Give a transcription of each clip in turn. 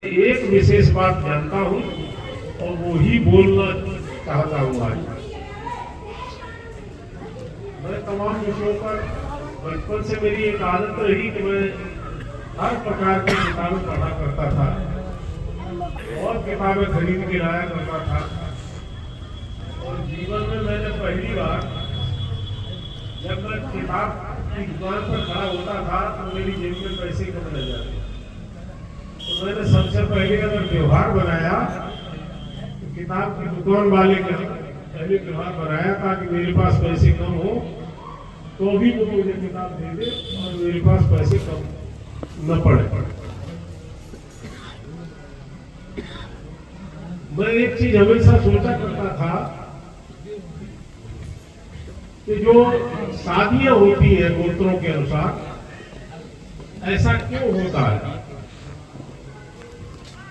एक विशेष बात जानता हूँ और वो ही बोलना चाहता हूँ आज। मैं तमाम विषयों पर बचपन से मेरी एक आदत रही कि मैं हर प्रकार की किताबें पढ़ा करता था और किताबें खरीद के लाया करता था। और जीवन में मैंने पहली बार जब मैं किताब की दुकान पर खड़ा होता था तो मेरी जेब में पैसे कम रह जाते। तो मैंने सबसे पहले अगर व्यवहार बनाया तो किताब की दुकान वाले का पहले व्यवहार बनाया था कि मेरे पास पैसे कम हो तो भी वो मुझे किताब दे दे और मेरे पास पैसे कम न पड़े। मैं एक चीज हमेशा सोचा करता था कि जो शादियां होती है गोत्रों के अनुसार ऐसा क्यों होता है।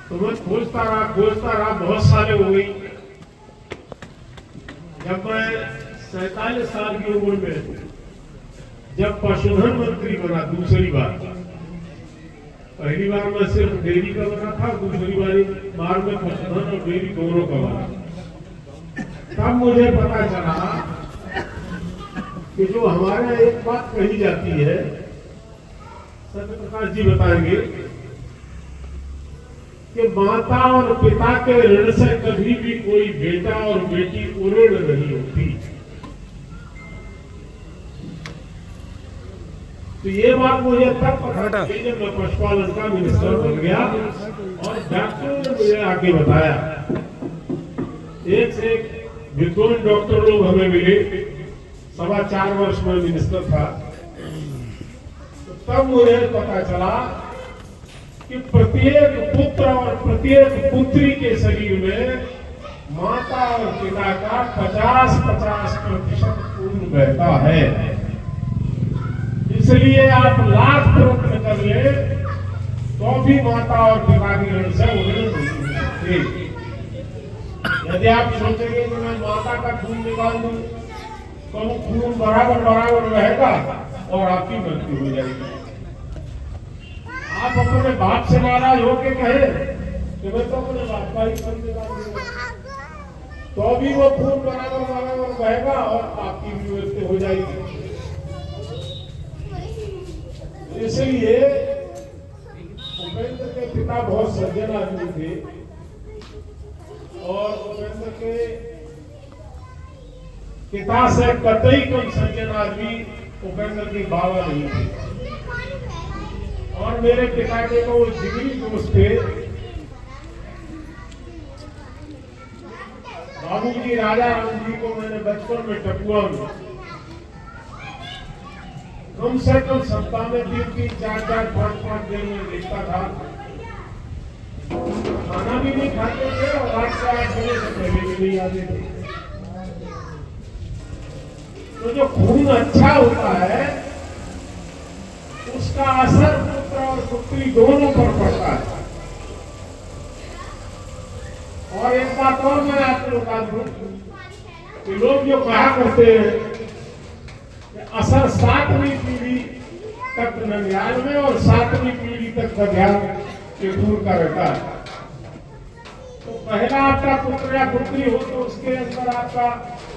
तो मैं खोजता रहा बहुत सारे हो गई। जब मैं 47 साल की उम्र में जब पशुधन मंत्री बना दूसरी बार, पहली बार मैं सिर्फ डेयरी का बना था, दूसरी बार में पशुधन और डेयरी दोनों का बना। तब मुझे पता चला कि जो हमारे एक बात कही जाती है, सत्यप्रकाश जी बताएंगे कि माता और पिता के ऋण से कभी भी कोई बेटा और बेटी उऋण नहीं होती। तो ये बात मुझे तब पता चली जब मैं पशुपालन का मिनिस्टर बन गया और डॉक्टरों ने मुझे आगे बताया। एक से एक विद्वान डॉक्टर लोग हमें मिले। 4.25 वर्ष में मिनिस्टर था। तो तब मुझे पता चला कि प्रत्येक पुत्र और प्रत्येक पुत्री के शरीर में माता और पिता का 50-50% खून बहता है। इसलिए आप लाख प्रयत्न कर ले तो भी माता और पिता की ऋण से उन्हें नहीं सकते। यदि आप सोचेंगे कि मैं माता का खून निकाल दूं तो वो खून बराबर रहेगा और आपकी मृत्यु हो जाएगी। आप अपने बाप से नाराज होके कहे कि मैं तो अपने बाप का ही खून निकाल दूंगा तो भी वो खून बराबर बहेगा और आपकी भी मृत्यु हो जाएगी। इसलिए उपेंद्र के पिता बहुत सज्जन आदमी थे और उपेंद्र के पिता से कतई कम सज्जन आदमी उपेंद्र के बाबा नहीं थे। और मेरे पिता के तो जिगरी दोस्त थे। बाबूजी राजा राम जी को मैंने बचपन में टपुआ में कम से कम सप्ताह में 3-3, 4-4, 5-5 दिन में देखता था। खाना भी नहीं खाते थे और रात के 8 बजे से पहले भी नहीं आते थे। तो जो खून अच्छा होता है उसका असर पुत्र और पुत्री दोनों पर पड़ता है। और एक बात और मैं आपको बता दूं कि लोग जो कहा करते हैं कि असर 7वीं पीढ़ी तक ननिहाल में और 7वीं पीढ़ी तक बघेल के दूर का रहता है। तो पहला आपका पुत्र या पुत्री हो तो उसके अंदर आपका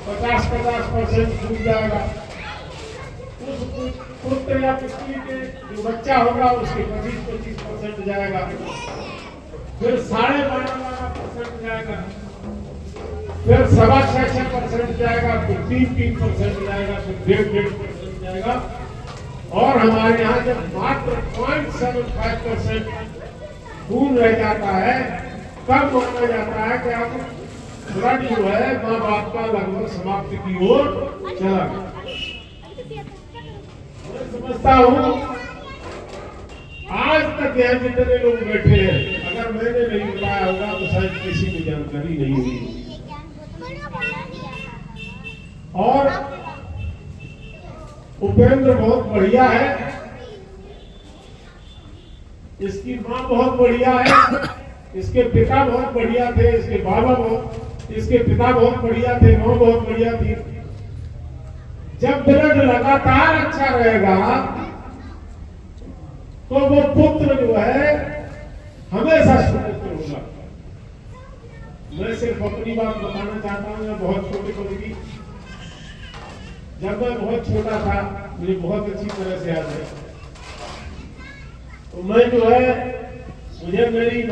50-50% छूट जाएगा। उस पुत्र या पुत्री के जो बच्चा होगा उसके 25-25% जाएगा। फिर 12.5% जाएगा। फिर 6.25% जाएगा। फिर 3% जाएगा। फिर 1.5% जाएगा। और हमारे यहाँ जब मात्र 0.75% खून रह जाता है तब माना जाता है कि अब ब्लड जो है माँ बाप का लगभग समाप्ति की ओर चला गया। मैं समझता हूँ आज तक यहाँ जितने लोग बैठे हैं अगर मैंने नहीं बताया होगा तो शायद किसी को जानकारी नहीं हुई। और उपेंद्र बहुत बढ़िया है, इसकी माँ बहुत बढ़िया है, इसके पिता बहुत बढ़िया थे, इसके पिता बहुत बढ़िया थे, माँ बहुत बढ़िया थी। जब ब्लड लगातार अच्छा रहेगा तो वो पुत्र जो है हमेशा होगा। मैं सिर्फ अपनी बात बताना चाहता हूँ। मैं बहुत छोटे पद की, जब मैं बहुत छोटा था, मुझे बहुत अच्छी तरह से याद है, तो मैं जो है, मुझे मेरी